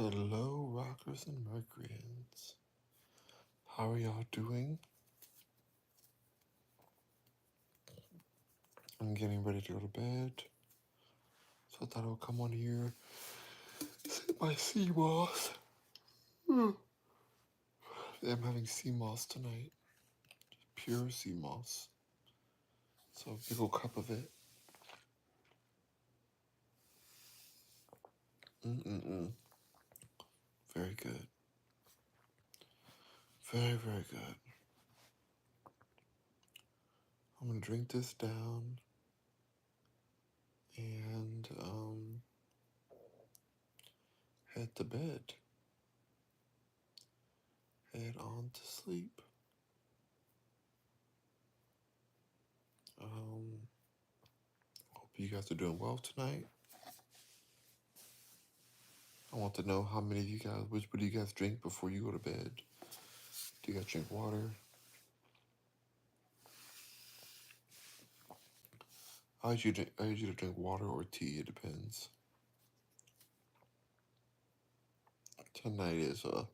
Hello, rockers and Mercuryans. How are y'all doing? I'm getting ready to go to bed, so I thought I would come on here, sip my sea moss. I'm having sea moss tonight, pure sea moss. So a big old cup of it. Mm-mm-mm. Very good. Very, very good. I'm gonna drink this down and head to bed. Head on to sleep. Hope you guys are doing well tonight. I want to know how many of you guys, which would you guys drink before you go to bed? Do you guys drink water? I usually drink water or tea. It depends. Tonight is a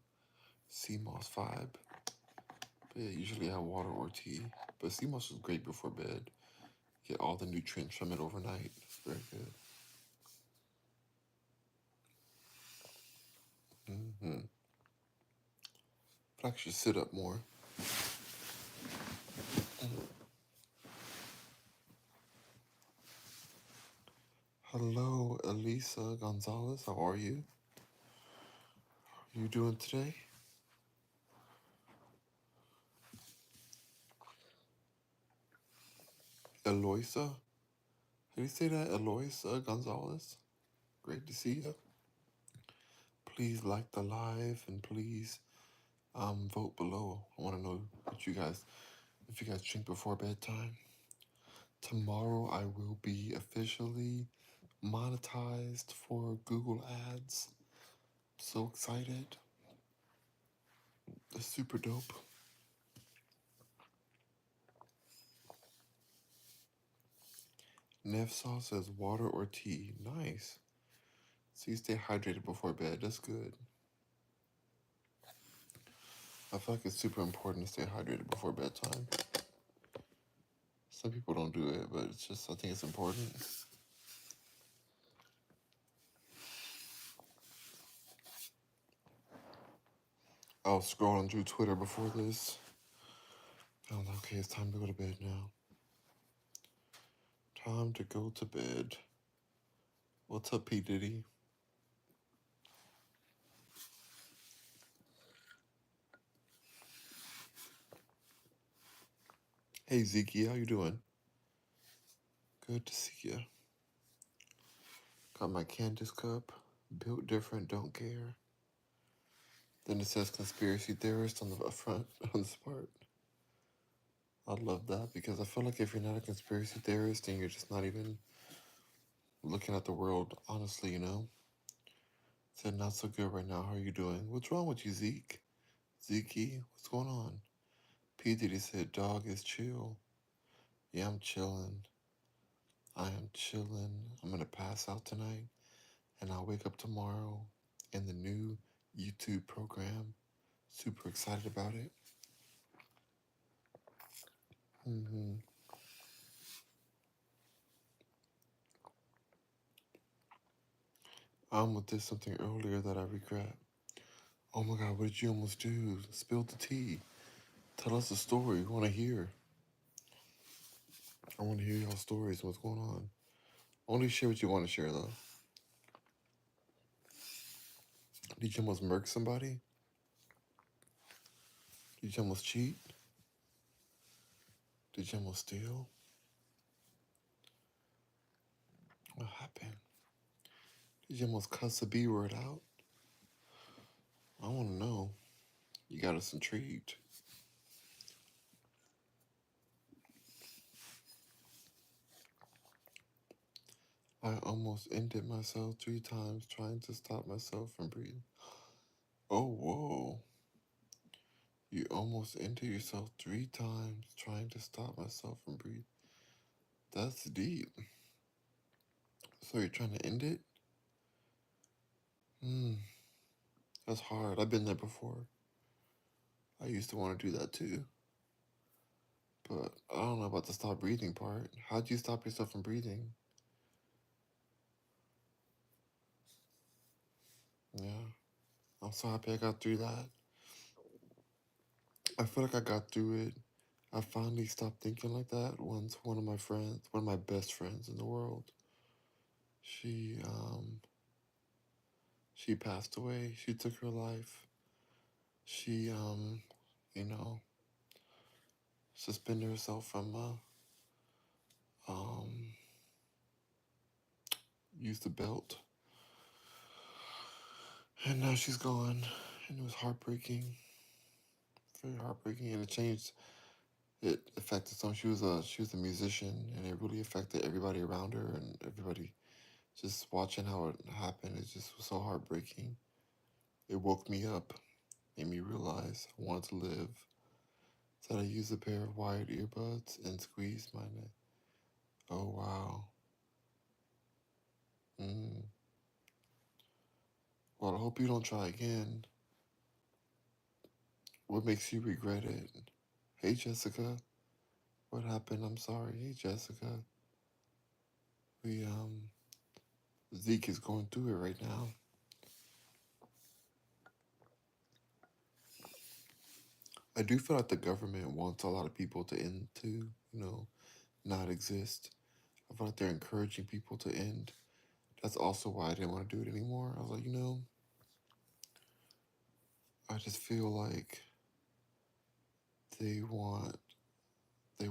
sea moss vibe. But yeah, usually I have water or tea. But sea moss is great before bed. Get all the nutrients from it overnight. It's very good. Mm-hmm. But I should sit up more. Hello, Elisa Gonzalez. How are you? How are you doing today? Eloisa? How do you say that? Eloisa Gonzalez? Great to see you. Please like the live and please vote below. I want to know what you guys, if you guys drink before bedtime. Tomorrow I will be officially monetized for Google Ads. So excited. It's super dope. Nevsaw says water or tea. Nice. So you stay hydrated before bed. That's good. I feel like it's super important to stay hydrated before bedtime. Some people don't do it, but it's just, I think it's important. I was scrolling through Twitter before this. I was like, okay, it's time to go to bed now. Time to go to bed. What's up, P. Diddy? Hey, Zeke, how you doing? Good to see ya. Got my Candace cup. Built different, don't care. Then it says conspiracy theorist on the front, on this part. I love that because I feel like if you're not a conspiracy theorist, then you're just not even looking at the world honestly, you know? Said, not so good right now. How are you doing? What's wrong with you, Zeke? Zeke, what's going on? P. Diddy said, dog is chill. Yeah, I'm chilling. I am chilling. I'm gonna pass out tonight, and I'll wake up tomorrow in the new YouTube program. Super excited about it. Mm-hmm. I almost did something earlier that I regret. Oh my god, what did you almost do? Spill the tea. Tell us a story. We want to hear. I want to hear y'all stories. What's going on? Only share what you want to share, though. Did you almost murk somebody? Did you almost cheat? Did you almost steal? What happened? Did you almost cuss a B word out? I want to know. You got us intrigued. I almost ended myself 3 times trying to stop myself from breathing. Oh, whoa. You almost ended yourself 3 times trying to stop myself from breathing. That's deep. So you're trying to end it? Hmm. That's hard. I've been there before. I used to want to do that too. But I don't know about the stop breathing part. How do you stop yourself from breathing? Yeah. I'm so happy I got through that. I feel like I got through it. I finally stopped thinking like that once one of my friends, one of my best friends in the world, she um she passed away. She took her life. She you know, suspended herself from um used the belt. And now she's gone. And it was heartbreaking. Very heartbreaking, and it changed. It affected some. She was a musician, and it really affected everybody around her, and everybody just watching how it happened. It just was so heartbreaking. It woke me up, made me realize I wanted to live. So I used a pair of wired earbuds and squeezed my neck. Oh wow. Mm. Well, I hope you don't try again. What makes you regret it? Hey Jessica, what happened? I'm sorry. Hey Jessica, we Zeke is going through it right now. I do feel like the government wants a lot of people to end to, not exist. I feel like they're encouraging people to end. That's also why I didn't want to do it anymore. I was like, I just feel like they want there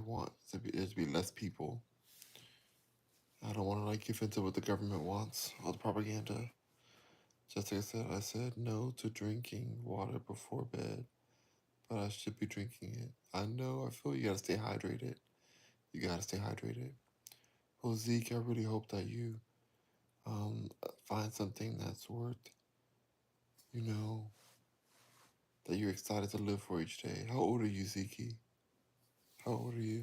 to be less people. I don't want to like give into what the government wants, all the propaganda. Just like I said no to drinking water before bed, but I should be drinking it. I know. I feel you gotta stay hydrated. You gotta stay hydrated. Well, Zeke, I really hope that you find something that's worth, you know, that you're excited to live for each day. How old are you, Zeke? How old are you?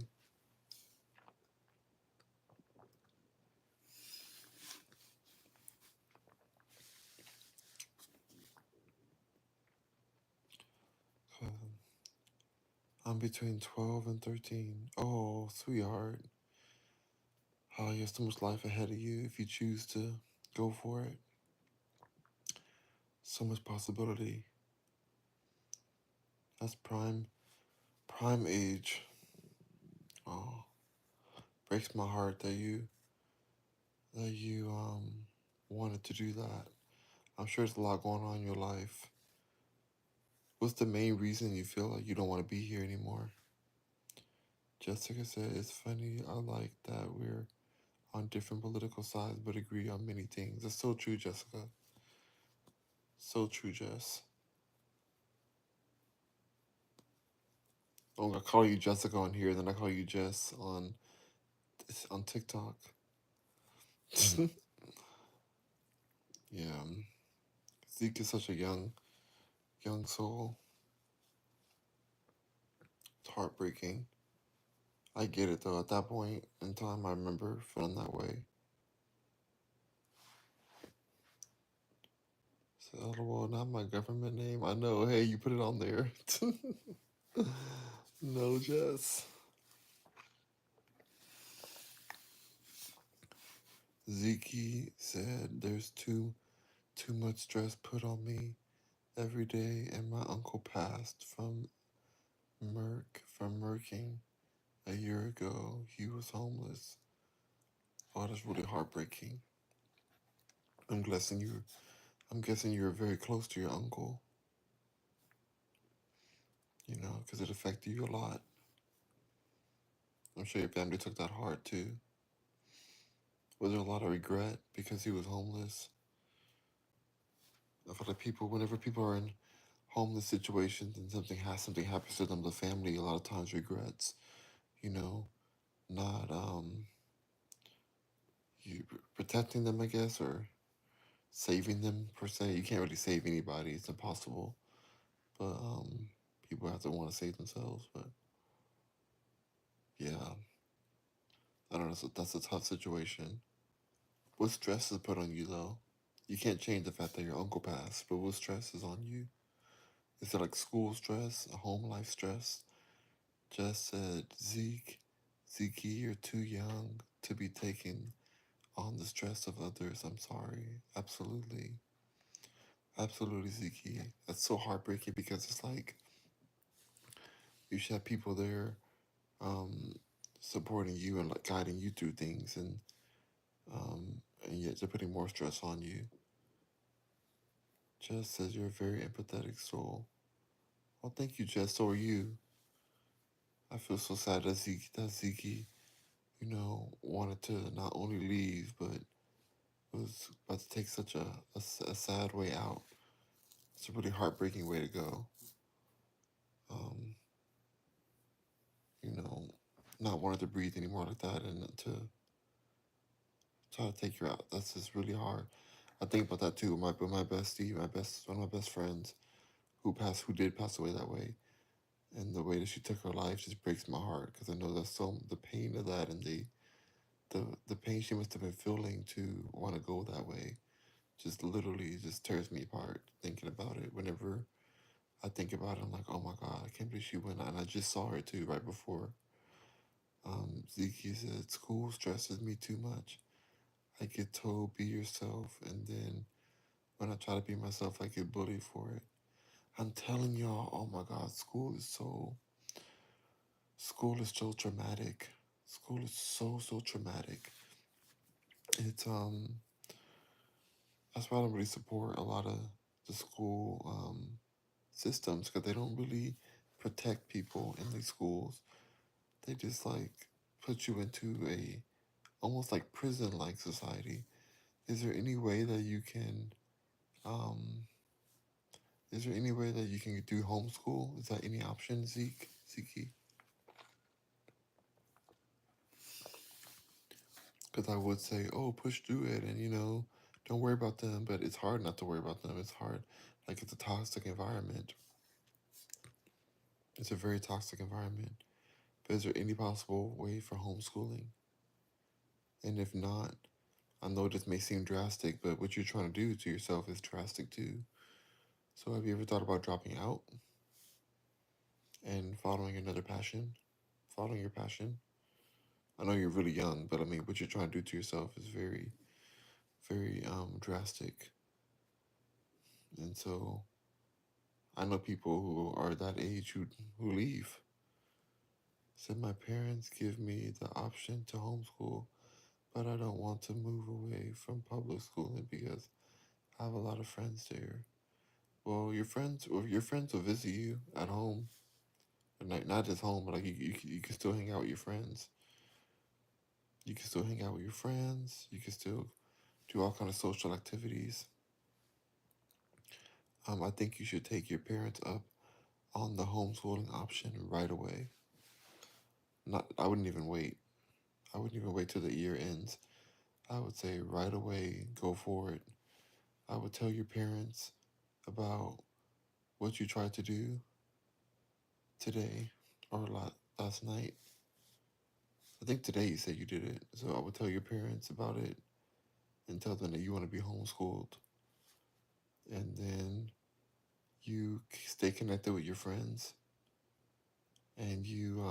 I'm between 12 and 13. Oh, sweetheart. Oh, you have so much life ahead of you if you choose to go for it. So much possibility. That's prime age. Oh, breaks my heart that you wanted to do that. I'm sure there's a lot going on in your life. What's the main reason you feel like you don't want to be here anymore? Jessica said, it's funny. I like that we're on different political sides but agree on many things. That's so true, Jessica. So true, Jess. Oh, I call you Jessica on here, then I call you Jess on TikTok. Yeah, Zeke is such a young soul. It's heartbreaking. I get it though. At that point in time, I remember feeling that way. So, well, not my government name. I know. Hey, you put it on there. No, Jess. Zeke said, "There's too much stress put on me every day, and my uncle passed from murking a year ago. He was homeless. Oh, that's really heartbreaking. I'm guessing you. I'm guessing you were very close to your uncle. Because it affected you a lot. I'm sure your family took that hard too. Was there a lot of regret because he was homeless? I feel like whenever people are in homeless situations and something happens to them, the family a lot of times regrets. You know, not you protecting them, I guess, or saving them per se. You can't really save anybody; it's impossible. But people have to want to save themselves. But yeah, I don't know. So that's a tough situation. What stress is put on you though? You can't change the fact that your uncle passed, but what stress is on you? Is it like school stress, home life stress? Just said, Zeke, you're too young to be taking on the stress of others. I'm sorry. Absolutely. Absolutely, Zeke. That's so heartbreaking because it's like you should have people there um, supporting you and like guiding you through things, and yet they're putting more stress on you. Jess says you're a very empathetic soul. Well, thank you, Jess. So are you. I feel so sad that Zeke, wanted to not only leave, but was about to take such a sad way out. It's a really heartbreaking way to go. Um, you know, not wanting to breathe anymore like that and to try to take you out. That's just really hard. I think about that too with my bestie, one of my best friends who did pass away that way. And the way that she took her life just breaks my heart because I know that's so the pain of that and the pain she must have been feeling to want to go that way just literally just tears me apart thinking about it. Whenever I think about it, I'm like, oh my God, I can't believe she went out. And I just saw her too right before. Zeke said, school stresses me too much. I get told be yourself, and then when I try to be myself, I get bullied for it. I'm telling y'all, oh my God, school is so traumatic. School is so traumatic. It's that's why I don't really support a lot of the school systems because they don't really protect people in these schools. They just like put you into a almost like prison like society. Is there any way that you can um is there any way that you can do homeschool? Is that any option, Zeke? Because I would say, oh, push through it, and don't worry about them. But it's hard not to worry about them. It's hard, like it's a toxic environment. It's a very toxic environment. But is there any possible way for homeschooling? And if not, I know this may seem drastic, but what you're trying to do to yourself is drastic too. So have you ever thought about dropping out and following another passion? Following your passion? I know you're really young, but I mean, what you're trying to do to yourself is very drastic. And so I know people who are that age who leave. Said my parents give me the option to homeschool, but I don't want to move away from public schooling because I have a lot of friends there. Well, your friends will visit you at home, and not just home, but like you can still hang out with your friends. You can still hang out with your friends. You can still do all kind of social activities. I think you should take your parents up on the homeschooling option right away. Not, I wouldn't even wait. I wouldn't even wait till the year ends. I would say right away, go for it. I would tell your parents about what you tried to do today or last night. I think today you said you did it. So I would tell your parents about it and tell them that you want to be homeschooled. And then you stay connected with your friends and you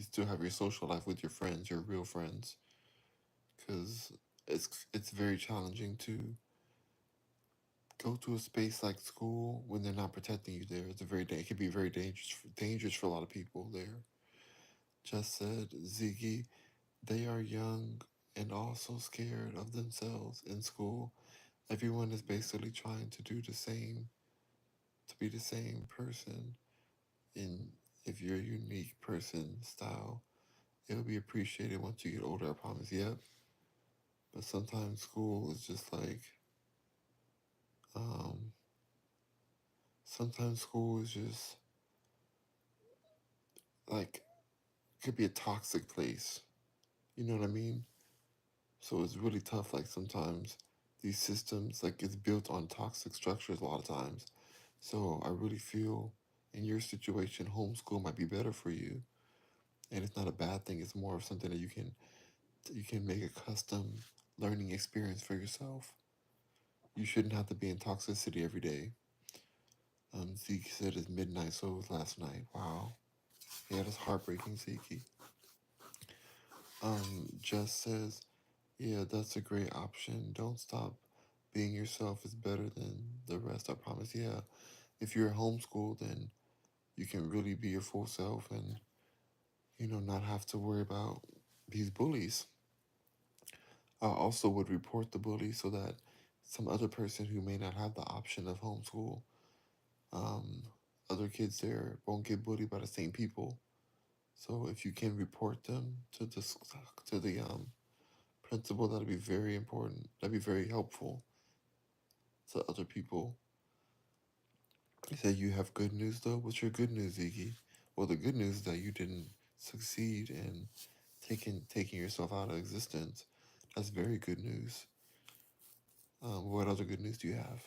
still have your social life with your friends, your real friends, because it's very challenging to go to a space like school when they're not protecting you there. It can be very dangerous for a lot of people there. Just said Ziggy, they are young and also scared of themselves in school. Everyone is basically trying to do the same, to be the same person. And if you're a unique person style, it'll be appreciated once you get older, I promise. Yep. But sometimes school is just like, um, sometimes school is just like, could be a toxic place. You know what I mean? So it's really tough. Like sometimes these systems, like it's built on toxic structures a lot of times. So I really feel in your situation, homeschool might be better for you. And it's not a bad thing. It's more of something that you can make a custom learning experience for yourself. You shouldn't have to be in toxicity every day. Zeke said his midnight so was last night. Wow. Yeah, that's heartbreaking, Zeke. Jess says, yeah, that's a great option. Don't stop being yourself is better than the rest, I promise. Yeah, if you're homeschooled, then you can really be your full self and, not have to worry about these bullies. I also would report the bully so that some other person who may not have the option of homeschool, um, other kids there won't get bullied by the same people. So if you can report them to the principal, that'd be very important. That'd be very helpful to other people. You said you have good news though. What's your good news, Ziggy? Well, the good news is that you didn't succeed in taking yourself out of existence. That's very good news. What other good news do you have?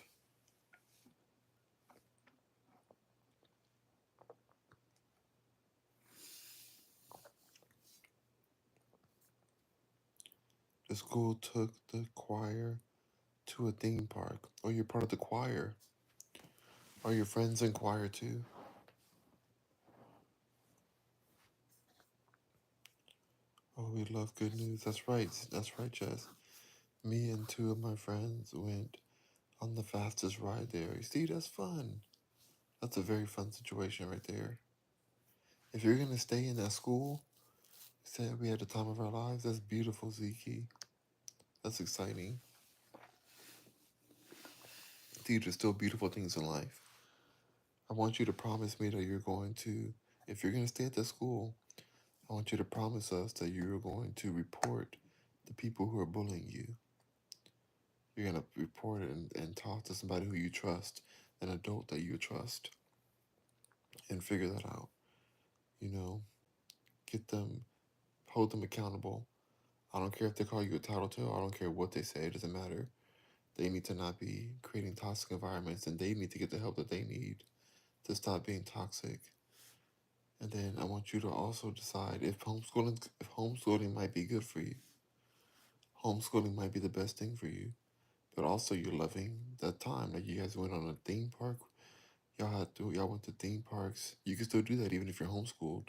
The school took the choir to a theme park. Oh, you're part of the choir. Are your friends in choir too? Oh, we love good news. That's right. That's right, Jess. Me and two of my friends went on the fastest ride there. You see, that's fun. That's a very fun situation right there. If you're gonna stay in that school, say we had the time of our lives, that's beautiful, Ziki. That's exciting. These are still beautiful things in life. I want you to promise me that you're going to, if you're gonna stay at that school, I want you to promise us that you're going to report the people who are bullying you. You're going to report it and talk to somebody who you trust, an adult that you trust, and figure that out. You know, get them, hold them accountable. I don't care if they call you a tattletale. I don't care what they say. It doesn't matter. They need to not be creating toxic environments, and they need to get the help that they need to stop being toxic. And then I want you to also decide if homeschooling might be good for you. Homeschooling might be the best thing for you, but also you're loving that time. Like you guys went on a theme park. Y'all went to theme parks. You can still do that even if you're homeschooled.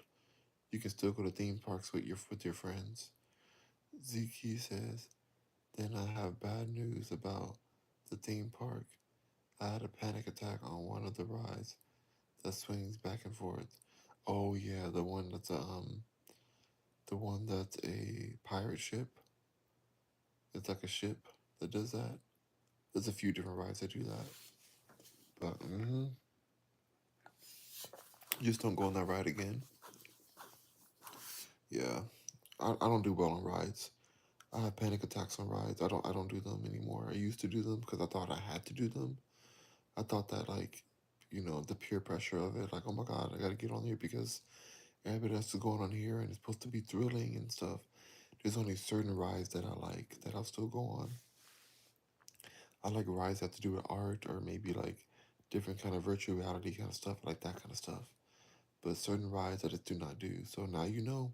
You can still go to theme parks with your friends. Ziki says, then I have bad news about the theme park. I had a panic attack on one of the rides that swings back and forth. Oh yeah, the one that's a pirate ship. It's like a ship that does that. There's a few different rides that do that. But just don't go on that ride again. Yeah, I don't do well on rides. I have panic attacks on rides. I don't do them anymore. I used to do them because I thought I had to do them. I thought that like, the peer pressure of it, like, oh my god, I gotta get on here because everybody else is going on here and it's supposed to be thrilling and stuff. There's only certain rides that I like that I'll still go on. I like rides that have to do with art or maybe like different kind of virtual reality kind of stuff, like that kind of stuff. But certain rides I just do not do. So now you know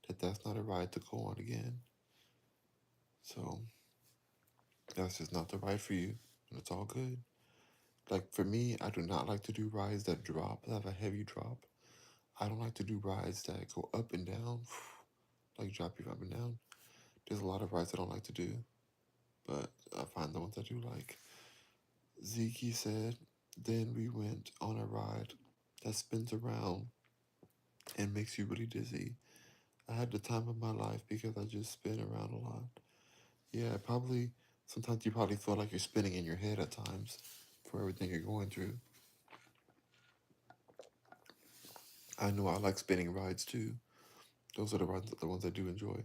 that that's not a ride to go on again. So that's just not the ride for you, and it's all good. Like for me, I do not like to do rides that drop, that have a heavy drop. I don't like to do rides that go up and down, like drop you up and down. There's a lot of rides I don't like to do, but I find the ones I do like. Zeke said, then we went on a ride that spins around and makes you really dizzy. I had the time of my life because I just spin around a lot. Yeah, probably, sometimes you probably feel like you're spinning in your head at times for everything you're going through. I know I like spinning rides too. Those are the ones I do enjoy.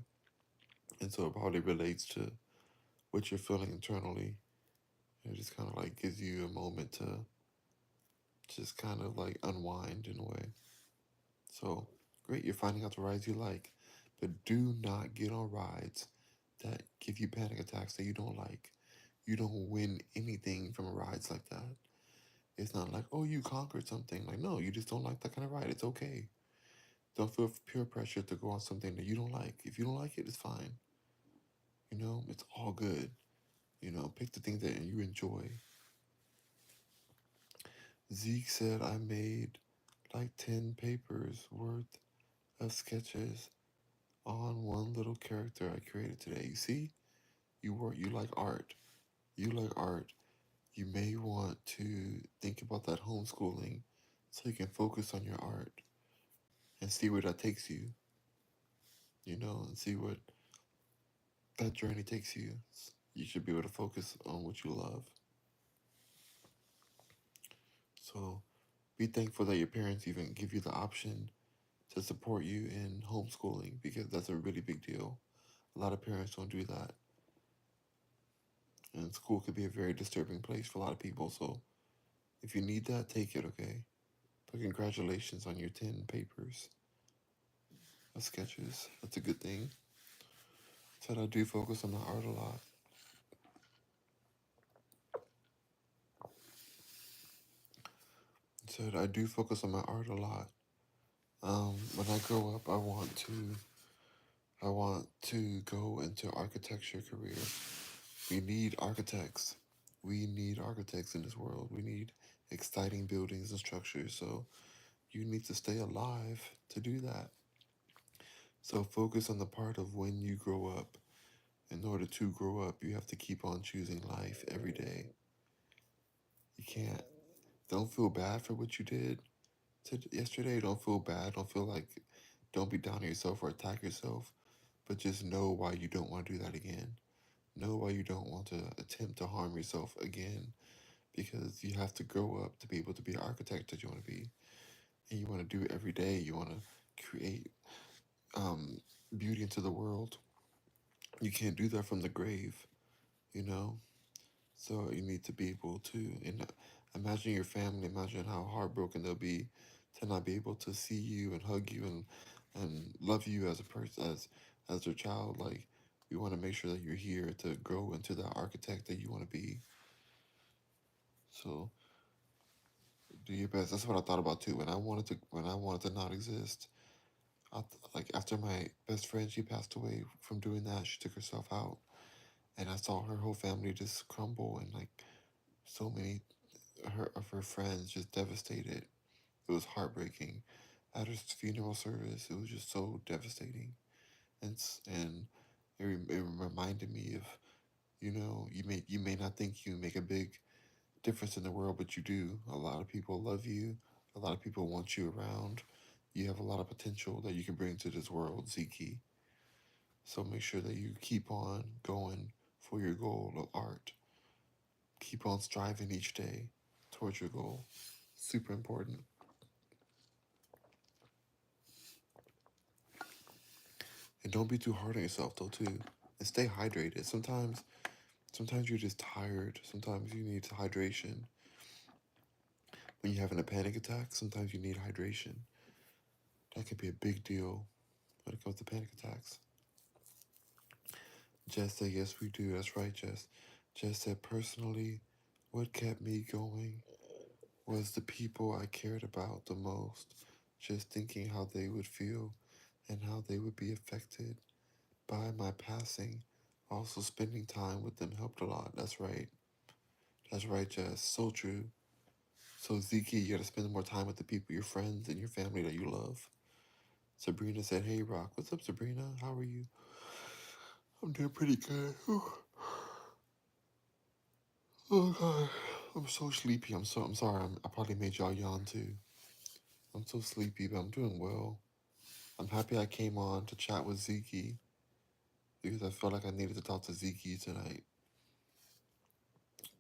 And so it probably relates to what you're feeling internally. It just kind of like gives you a moment to just kind of like unwind in a way. So great, you're finding out the rides you like, but do not get on rides that give you panic attacks that you don't like. You don't win anything from rides like that. It's not like, oh, you conquered something. Like, no, you just don't like that kind of ride. It's okay. Don't feel peer pressure to go on something that you don't like. If you don't like it, it's fine. It's all good. Pick the things that you enjoy. Zeke said, I made like 10 papers worth of sketches on one little character I created today. You see, you like art. You like art. You may want to think about that homeschooling so you can focus on your art and see where that takes you, and see what that journey takes you. You should be able to focus on what you love. So be thankful that your parents even give you the option to support you in homeschooling because that's a really big deal. A lot of parents don't do that. And school could be a very disturbing place for a lot of people. So if you need that, take it, okay? But congratulations on your 10 papers of sketches. That's a good thing. Said I do focus on my art a lot. Said I do focus on my art a lot. When I grow up, I want to go into architecture career. We need architects. We need architects in this world. We need exciting buildings and structures. So you need to stay alive to do that. So focus on the part of when you grow up. In order to grow up, you have to keep on choosing life every day. You can't. Don't feel bad for what you did yesterday. Don't feel bad. Don't feel like. Don't be down on yourself or attack yourself. But just know why you don't want to do that again. Know why you don't want to attempt to harm yourself again. Because you have to grow up to be able to be an architect that you want to be. And you want to do it every day. You want to create um, beauty into the world. You can't do that from the grave, you know? So you need to be able to, and imagine your family, imagine how heartbroken they'll be to not be able to see you and hug you and love you as a person, as their child. Like, we want to make sure that you're here to grow into the architect that you want to be. So do your best. That's what I thought about too. When I wanted to not exist, like after my best friend, she passed away from doing that. She took herself out, and I saw her whole family just crumble, and like so many of her friends just devastated. It was heartbreaking. At her funeral service, it was just so devastating, and it reminded me of, you may not think you make a big difference in the world, but you do. A lot of people love you. A lot of people want you around. You have a lot of potential that you can bring to this world, Ziki. So make sure that you keep on going for your goal of art. Keep on striving each day towards your goal. Super important. And don't be too hard on yourself though too. And stay hydrated. Sometimes you're just tired. Sometimes you need hydration. When you're having a panic attack, sometimes you need hydration. That could be a big deal when it comes to panic attacks. Jess said, yes, we do. That's right, Jess. Jess said, personally, what kept me going was the people I cared about the most. Just thinking how they would feel and how they would be affected by my passing. Also, spending time with them helped a lot. That's right. That's right, Jess. So true. So, Zeke, you gotta spend more time with the people, your friends, and your family that you love. Sabrina said, hey, Rock. What's up, Sabrina? How are you? I'm doing pretty good. Whew. Oh, God. I'm so sleepy. I'm sorry. I probably made y'all yawn, too. I'm so sleepy, but I'm doing well. I'm happy I came on to chat with Zeke because I felt like I needed to talk to Zeke tonight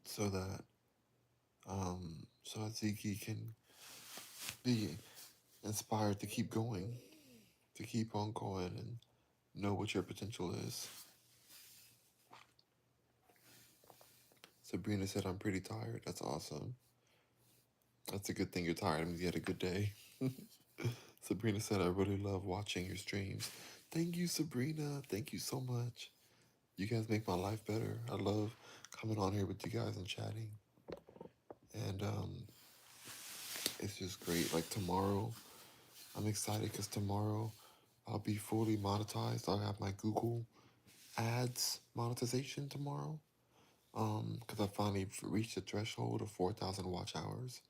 so that Zeke can be inspired to keep going, to keep on going and know what your potential is. Sabrina said, I'm pretty tired. That's awesome. That's a good thing you're tired. It means you had a good day. Sabrina said, I really love watching your streams. Thank you, Sabrina. Thank you so much. You guys make my life better. I love coming on here with you guys and chatting. And it's just great. Like tomorrow, I'm excited because tomorrow I'll be fully monetized. I'll have my Google ads monetization tomorrow. Because I finally reached the threshold of 4,000 watch hours.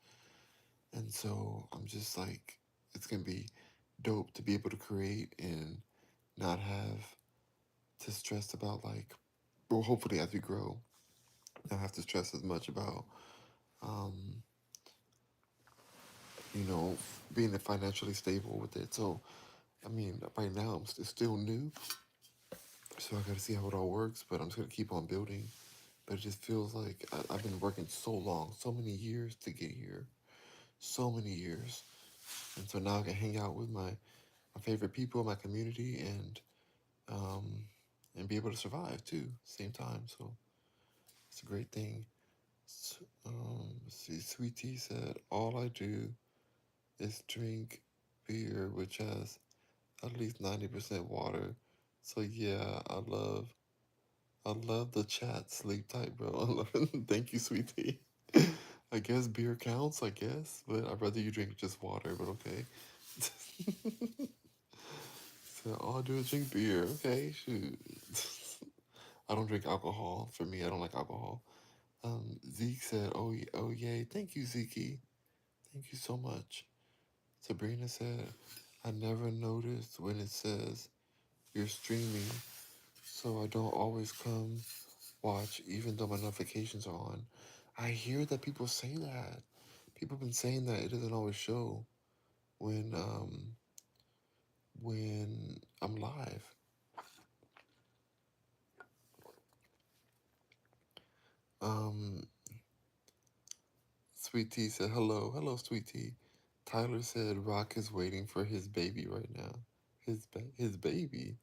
And so I'm just like, it's gonna be dope to be able to create and not have to stress about like, well, hopefully as we grow, not have to stress as much about, um, you know, being financially stable with it. So, I mean, right now it's still new, so I got to see how it all works. But I'm just gonna keep on building. But it just feels like I've been working so long, so many years to get here, so many years, and so now I can hang out with my favorite people, my community, um, and be able to survive too, same time. So it's a great thing. Let's see, Sweet Tea said, all I do is drink beer, which has at least 90% water. So yeah, I love the chat. Sleep tight, bro. I love it. Thank you, Sweet Tea. I guess beer counts, I guess, but I'd rather you drink just water, but okay. So all I do is drink beer. Okay, shoot. I don't drink alcohol. For me, I don't like alcohol. Zeke said, oh yay. Thank you, Zeke. Thank you so much. Sabrina said, I never noticed when it says you're streaming, so I don't always come watch even though my notifications are on. I hear that people say that. People have been saying that it doesn't always show when when I'm live. Um Sweet Tea said hello. Hello, Sweet Tea. Tyler said Rock is waiting for his baby right now. His baby.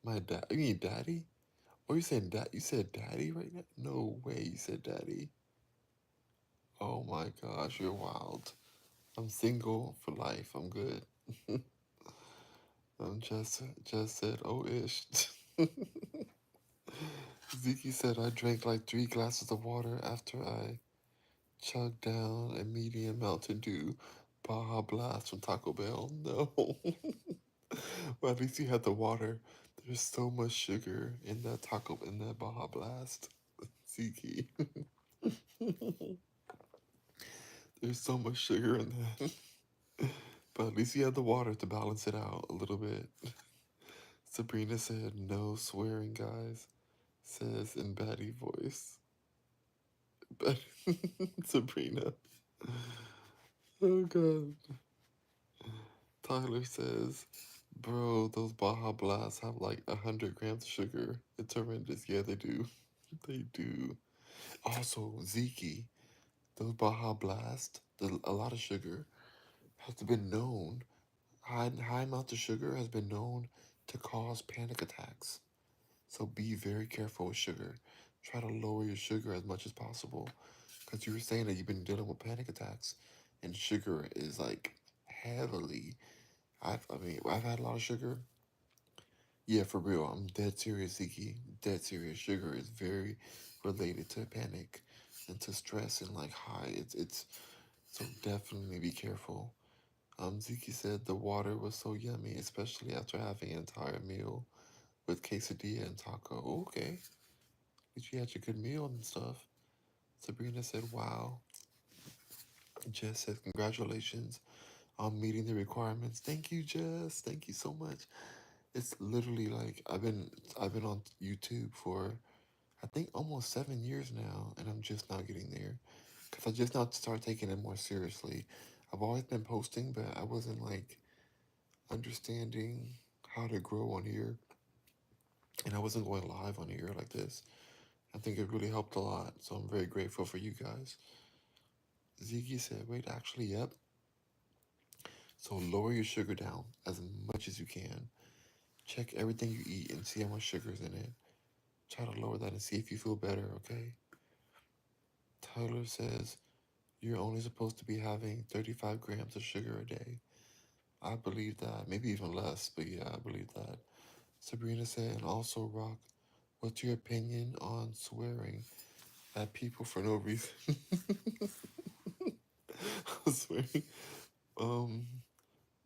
My dad. You mean daddy? Oh, you saying dad? You said daddy right now? No way. You said daddy. Oh my gosh, you're wild. I'm single for life. I'm good. Just said oh ish. Ziki said I drank like 3 glasses of water after I chugged down a medium Mountain Dew Baja Blast from Taco Bell. No. Well, at least you had the water. There's so much sugar in that Baja Blast. Ziki. There's so much sugar in that. But at least you had the water to balance it out a little bit. Sabrina said, no swearing, guys, says in Batty voice. But Sabrina. Oh, God. Tyler says, bro, those Baja Blasts have like 100 grams of sugar. It's horrendous. Yeah, they do. They do. Also, Ziki, those Baja Blast, a lot of sugar, has been known. High amounts of sugar has been known to cause panic attacks. So be very careful with sugar. Try to lower your sugar as much as possible. Because you were saying that you've been dealing with panic attacks, and sugar is like heavily. I've had a lot of sugar. Yeah, for real. I'm dead serious, Ziki. Dead serious. Sugar is very related to panic and to stress and like high. It's so definitely be careful. Ziki said the water was so yummy, especially after having an entire meal with quesadilla and taco. Okay, at least you had your good meal and stuff. Sabrina said, wow. Jess said, congratulations on meeting the requirements. Thank you, Jess. Thank you so much. It's literally like I've been on YouTube for I think almost 7 years now, and I'm just now getting there because I just now started taking it more seriously. I've always been posting, but I wasn't like understanding how to grow on here, and I wasn't going live on here like this. I think it really helped a lot, so I'm very grateful for you guys. Ziggy said, wait, actually, yep. So lower your sugar down as much as you can. Check everything you eat and see how much sugar is in it. Try to lower that and see if you feel better, okay? Tyler says, you're only supposed to be having 35 grams of sugar a day. I believe that. Maybe even less, but yeah, I believe that. Sabrina said, and also, Rock, what's your opinion on swearing at people for no reason? Swearing. Um,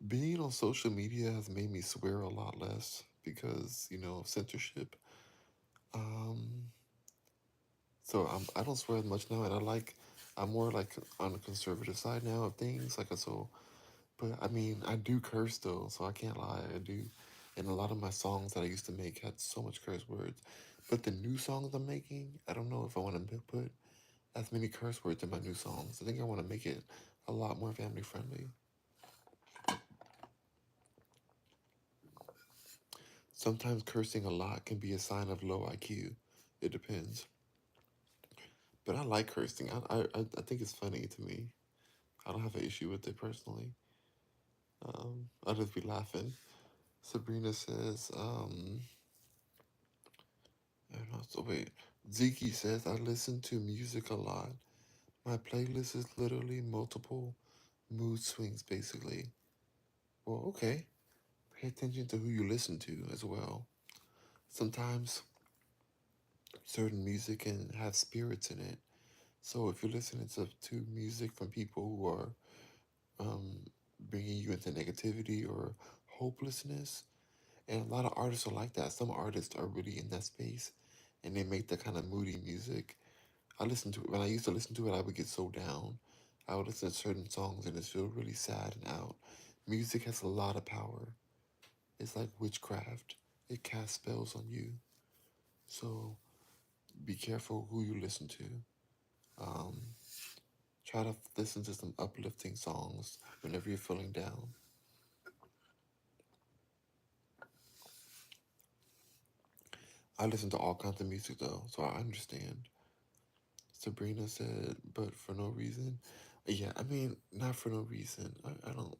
Being on social media has made me swear a lot less because of censorship. Um, I don't swear as much now, and I'm more like on the conservative side now of things. But I mean, I do curse though, so I can't lie. I do, and a lot of my songs that I used to make had so much curse words. But the new songs I'm making, I don't know if I want to put as many curse words in my new songs. I think I want to make it a lot more family friendly. Sometimes cursing a lot can be a sign of low IQ. It depends. But I like cursing. I think it's funny to me. I don't have an issue with it personally. I'll just be laughing. Sabrina says, and also wait. Ziki says, I listen to music a lot. My playlist is literally multiple mood swings, basically. Well, okay. Pay attention to who you listen to as well. Sometimes certain music can have spirits in it. So if you're listening to music from people who are um, bringing you into negativity or hopelessness, and a lot of artists are like that. Some artists are really in that space, and they make that kind of moody music. I listen to it when I used to listen to it. I would get so down. I would listen to certain songs and just feel really sad and out. Music has a lot of power. It's like witchcraft. It casts spells on you. So be careful who you listen to. Um, Try to listen to some uplifting songs whenever you're feeling down. I listen to all kinds of music though, so I understand. Sabrina said, but for no reason. Yeah, I mean, not for no reason. I don't.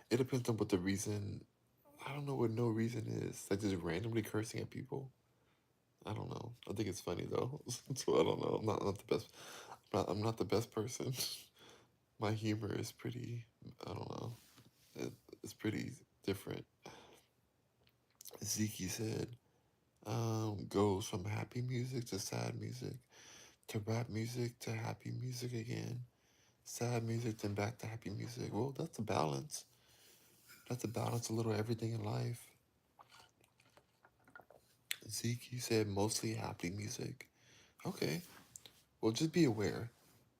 It depends on what the reason. I don't know what no reason is. Like just randomly cursing at people. I don't know. I think it's funny though. So I don't know. I'm not the best. I'm not the best person. My humor is pretty. I don't know. It, it's pretty different. Zeke said, goes from happy music to sad music to rap music to happy music again. Sad music then back to happy music. Well, that's a balance. That's a balance, a little everything in life. Zeke, you said mostly happy music. Okay. Well, just be aware.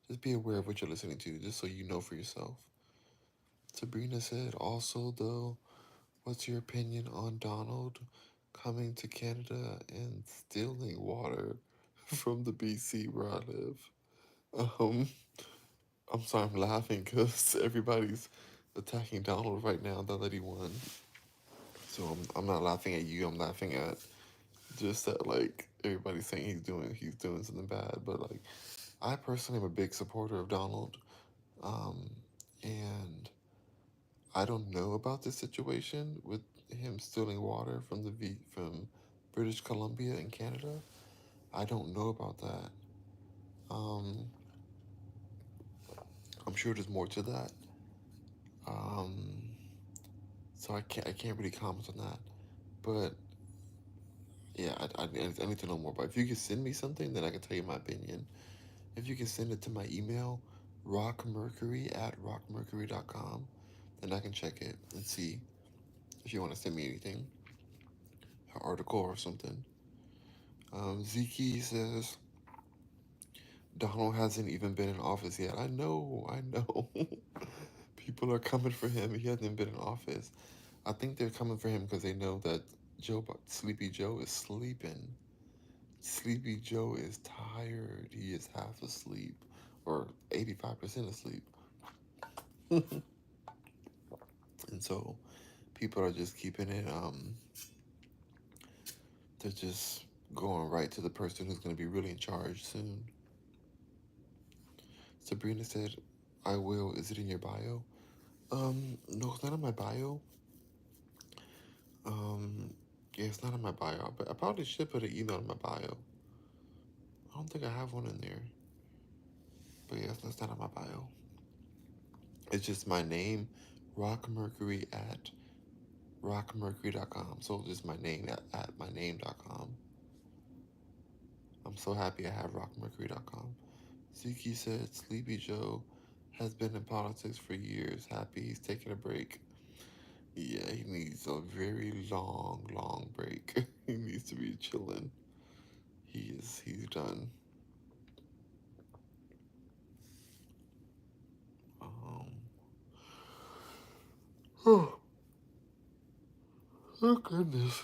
Just be aware of what you're listening to, just so you know for yourself. Sabrina said, also, though, what's your opinion on Donald coming to Canada and stealing water from the BC where I live? Um, I'm sorry, I'm laughing because everybody's attacking Donald right now now that he won. So I'm not laughing at you. I'm laughing at just that like everybody's saying he's doing something bad. But like I personally am a big supporter of Donald, um, and I don't know about this situation with him stealing water from from British Columbia in Canada. I don't know about that. Um, I'm sure there's more to that. Um, so I can't really comment on that. But yeah, I need to know more. But if you can send me something, then I can tell you my opinion. If you can send it to my email, rockmercury@rockmercury.com, then I can check it and see if you want to send me anything, an article or something. Ziki says, Donald hasn't even been in office yet. I know. People are coming for him. He hasn't been in office. I think they're coming for him because they know that Sleepy Joe is sleeping. Sleepy Joe is tired. He is half asleep or 85% asleep. And so people are just keeping it, they're just going right to the person who's going to be really in charge soon. Sabrina said, I will. Is it in your bio? No, it's not in my bio. Um, yeah, it's not in my bio, but I probably should put an email in my bio. I don't think I have one in there. But yeah, that's not in my bio. It's just my name, rockmercury at rockmercury.com. So just my name at my name.com. I'm so happy I have rockmercury.com. Ziki said Sleepy Joe has been in politics for years. Happy he's taking a break. Yeah, he needs a very long, long break. He needs to be chilling. He's done. Um, oh goodness.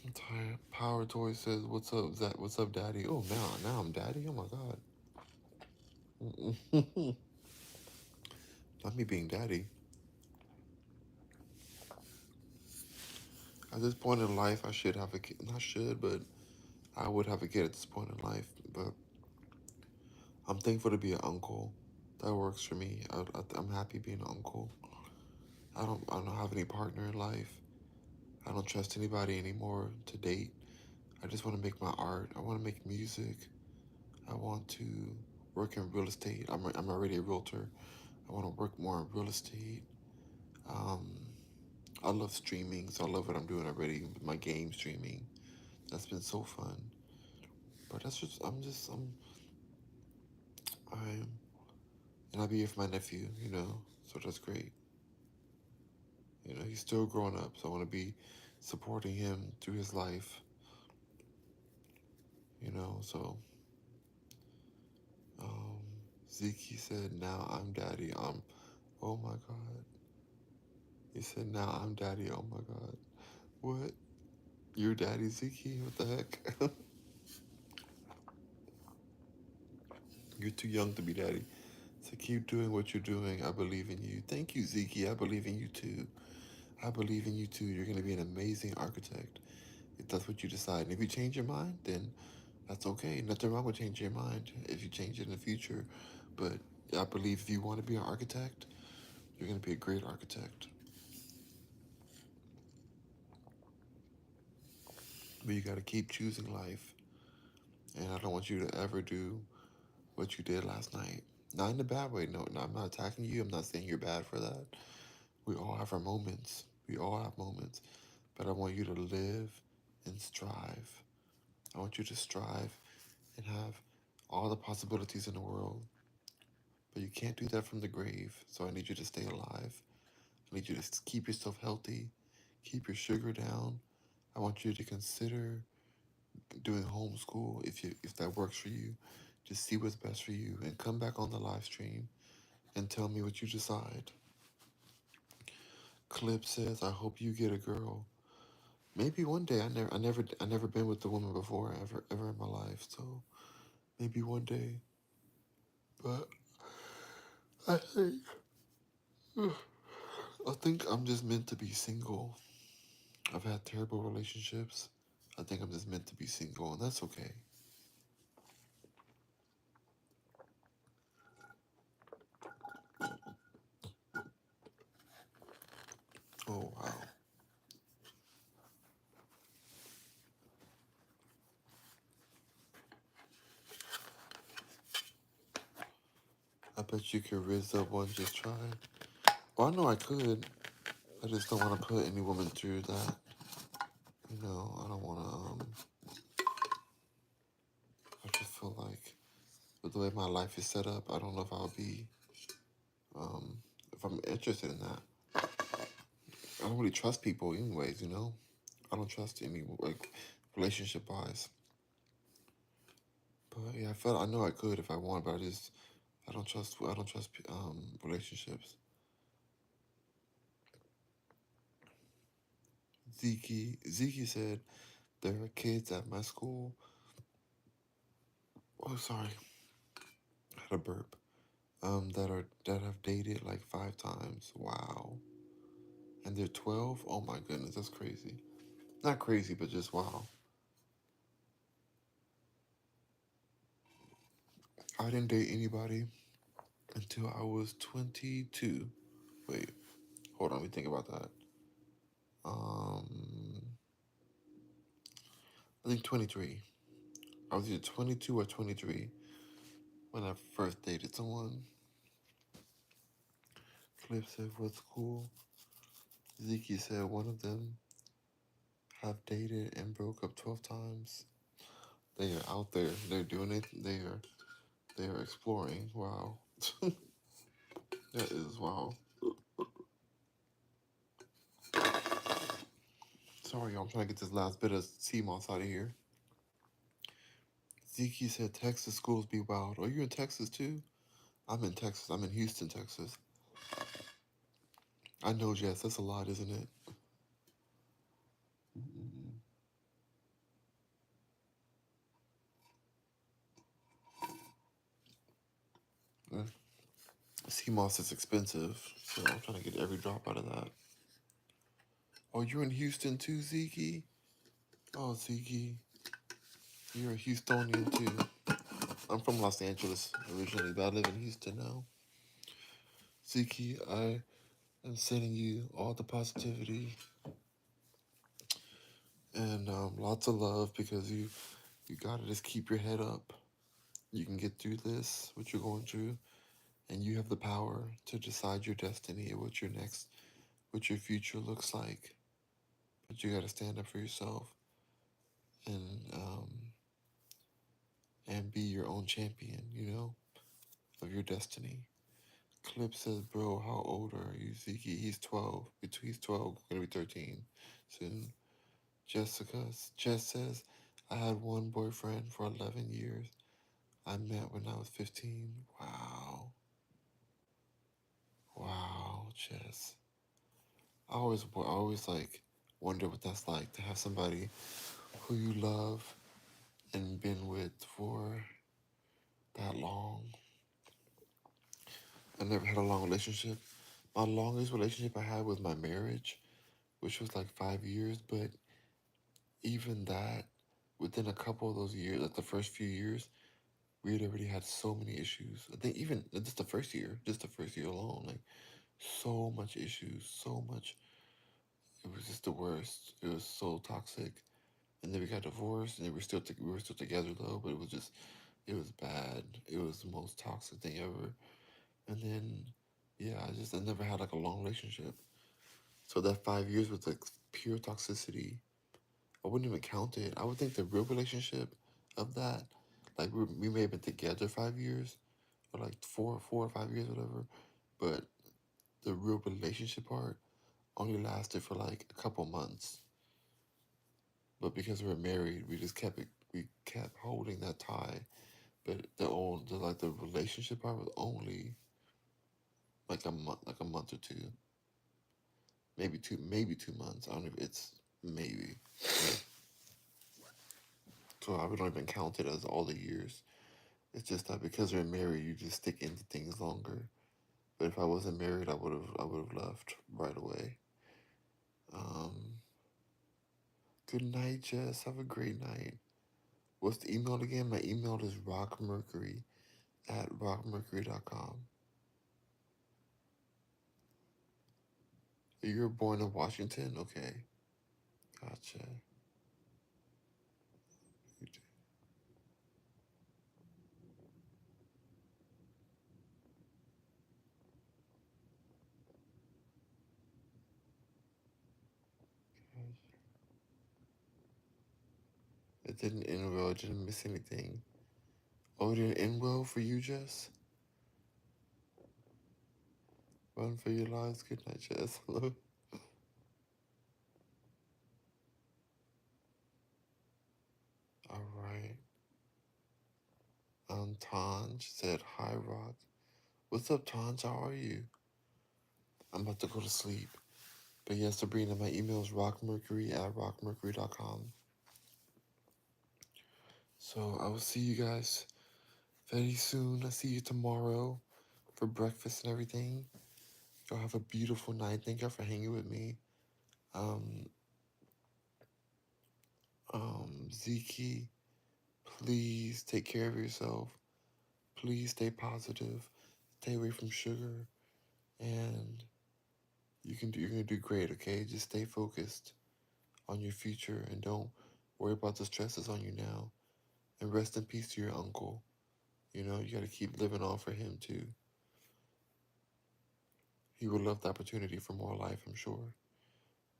I'm tired. Power Toy says, "What's up, Zach? What's up, Daddy?" Oh, now I'm Daddy. Oh my God. Not me being Daddy. At this point in life, I should have a kid. Not should, but I would have a kid at this point in life. But I'm thankful to be an uncle. That works for me. I'm happy being an uncle. I don't have any partner in life. I don't trust anybody anymore to date. I just want to make my art. I want to make music. I want to work in real estate. I'm already a realtor. I want to work more in real estate. Um, I love streaming, so I love what I'm doing already with my game streaming. That's been so fun. But that's just I'm and I'll be here for my nephew, so that's great. He's still growing up, so I want to be supporting him through his life. So um, Zeke said, "Now I'm daddy." Oh my God. He said, "Now I'm daddy." Oh my God. What? You're daddy, Zeke? What the heck? You're too young to be daddy. So keep doing what you're doing. I believe in you. Thank you, Zeke. I believe in you too. I believe in you too. You're going to be an amazing architect if that's what you decide. And if you change your mind, then that's okay. Nothing wrong with changing your mind if you change it in the future. But I believe if you want to be an architect, you're going to be a great architect. But you got to keep choosing life. And I don't want you to ever do what you did last night. Not in a bad way. No, I'm not attacking you. I'm not saying you're bad for that. We all have our moments. We all have moments. But I want you to live and strive. I want you to strive and have all the possibilities in the world. But you can't do that from the grave. So I need you to stay alive. I need you to keep yourself healthy. Keep your sugar down. I want you to consider doing homeschool if that works for you. Just see what's best for you and come back on the live stream and tell me what you decide. Clip says, "I hope you get a girl." Maybe one day. I never been with a woman before ever in my life. So maybe one day. But I think I think I'm just meant to be single. I've had terrible relationships. I think I'm just meant to be single, and that's okay. Oh wow. I bet you could rizz up one. Just try. Well, I know I could. I just don't want to put any woman through that. I don't want to. I just feel like with the way my life is set up, I don't know if I'll be. If I'm interested in that. I don't really trust people, anyways. I don't trust any like relationship wise. But yeah, I know I could if I want, but I don't trust relationships. Zeke said there are kids at my school. Oh, sorry, I had a burp. That have dated like 5 times. Wow, and they're 12. Oh my goodness, that's crazy. Not crazy, but just wow. I didn't date anybody until I was 22. Wait, hold on, let me think about that. Um, I think 23. I was either 22 or 23 when I first dated someone. Cliff said, "What's cool?" Zeke said, "One of them have dated and broke up 12 times. They are out there. They're doing it. They are exploring. Wow. That is wow. Sorry, y'all, I'm trying to get this last bit of sea moss out of here. Zeke said Texas schools be wild. Are you in Texas too? I'm in Texas. I'm in Houston, Texas. I know, Jess. That's a lot, isn't it? Mm. Sea moss is expensive, so I'm trying to get every drop out of that. Oh, you're in Houston too, Zeke? Oh, Zeke, you're a Houstonian too. I'm from Los Angeles originally, but I live in Houston now. Zeke, I am sending you all the positivity and lots of love because you gotta just keep your head up. You can get through this, what you're going through, and you have the power to decide your destiny and what your future looks like. But you gotta stand up for yourself and um, and be your own champion. Of your destiny. Clip says, "Bro, how old are you, Zeke? He's 12. He's 12. Gonna be 13 soon." Jess says, "I had one boyfriend for 11 years. I met when I was 15. Wow. Wow, Jess. I always like wonder what that's like to have somebody who you love and been with for that long. I never had a long relationship. My longest relationship I had was my marriage, which was like 5 years, but even that, within a couple of those years, like the first few years, we had already had so many issues. I think even just the first year alone, like so much issues, so much. It was just the worst. It was so toxic. And then we got divorced, and we were still together though. But it was bad. It was the most toxic thing ever. And then, yeah, I never had like a long relationship. So that 5 years was like pure toxicity. I wouldn't even count it. I would think the real relationship of that, like we may have been together 5 years, or like 4 or 5 years, whatever. But the real relationship part only lasted for like a couple months. But because we were married, we kept holding that tie. But the relationship part was only like a month or two, maybe 2 months. I don't know if it's maybe. So I would not even count it as all the years. It's just that because we're married, you just stick into things longer. But if I wasn't married, I would have left right away. Um, Good night, Jess. Have a great night. What's the email again? My email is rockmercury@rockmercury.com. You were born in Washington? Okay. Gotcha. It didn't end well. It didn't miss anything. Oh, it didn't end well for you, Jess? Run for your lives. Good night, Jess. Hello. All right. Tanj said, "Hi, Rock." What's up, Tanj? How are you? I'm about to go to sleep. But yes, Sabrina, my email is rockmercury@rockmercury.com. So I will see you guys very soon. I'll see you tomorrow for breakfast and everything. Y'all have a beautiful night. Thank y'all for hanging with me. Um, Zeke, please take care of yourself. Please stay positive. Stay away from sugar, and you're gonna do great. Okay, just stay focused on your future and don't worry about the stresses on you now. And rest in peace to your uncle. You gotta keep living on for him too. He would love the opportunity for more life, I'm sure.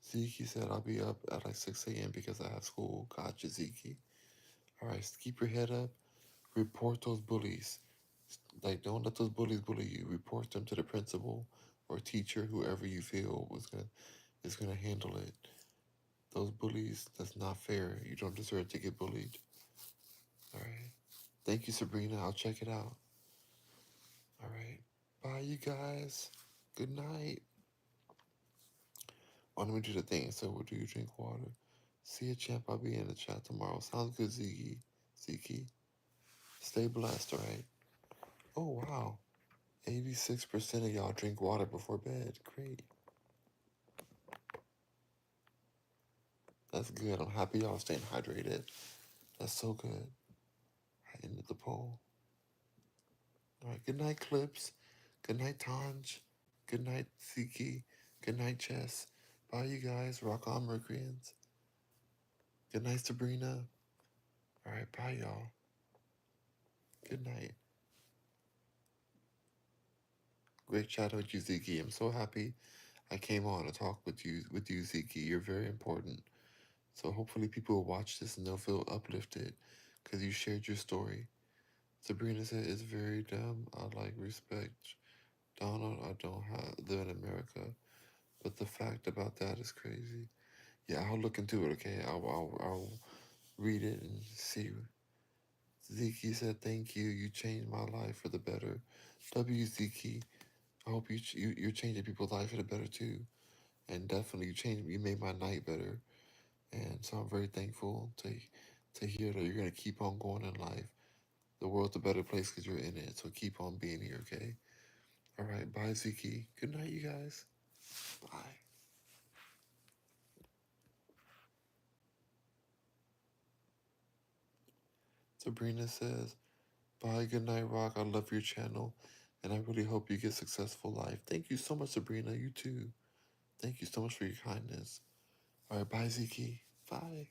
Zeke said, "I'll be up at like 6 a.m. because I have school." Gotcha, Zeke. All right, keep your head up. Report those bullies. Like, don't let those bullies bully you. Report them to the principal or teacher, whoever you feel is gonna handle it. Those bullies, that's not fair. You don't deserve to get bullied. All right. Thank you, Sabrina. I'll check it out. All right. Bye, you guys. Good night. Oh, let me do the thing. So, what do you drink water? See you, champ. I'll be in the chat tomorrow. Sounds good, Ziggy. Ziggy. Stay blessed, all right? Oh, wow. 86% of y'all drink water before bed. Great. That's good. I'm happy y'all staying hydrated. That's so good. I ended the poll. All right. Good night, Clips. Good night, Tanj. Good night, Ziki. Good night, Chess. Bye, you guys. Rock on, Mercuryans. Good night, Sabrina. All right. Bye, y'all. Good night. Great chat with you, Ziki. I'm so happy I came on to talk with you, Ziki. You're very important. So hopefully people will watch this and they'll feel uplifted because you shared your story. Sabrina said it's very dumb. I like respect. Donald, I don't live in America, but the fact about that is crazy. Yeah, I'll look into it. Okay, I'll read it and see. Ziki said, "Thank you. You changed my life for the better." Ziki. I hope you're changing people's life for the better too, and definitely you made my night better, and so I'm very thankful to hear that you're gonna keep on going in life. The world's a better place because you're in it. So keep on being here, okay? All right, bye, Ziki. Good night, you guys. Bye. Sabrina says, bye, good night, Rock. I love your channel, and I really hope you get successful life. Thank you so much, Sabrina. You too. Thank you so much for your kindness. All right, bye, Ziki. Bye.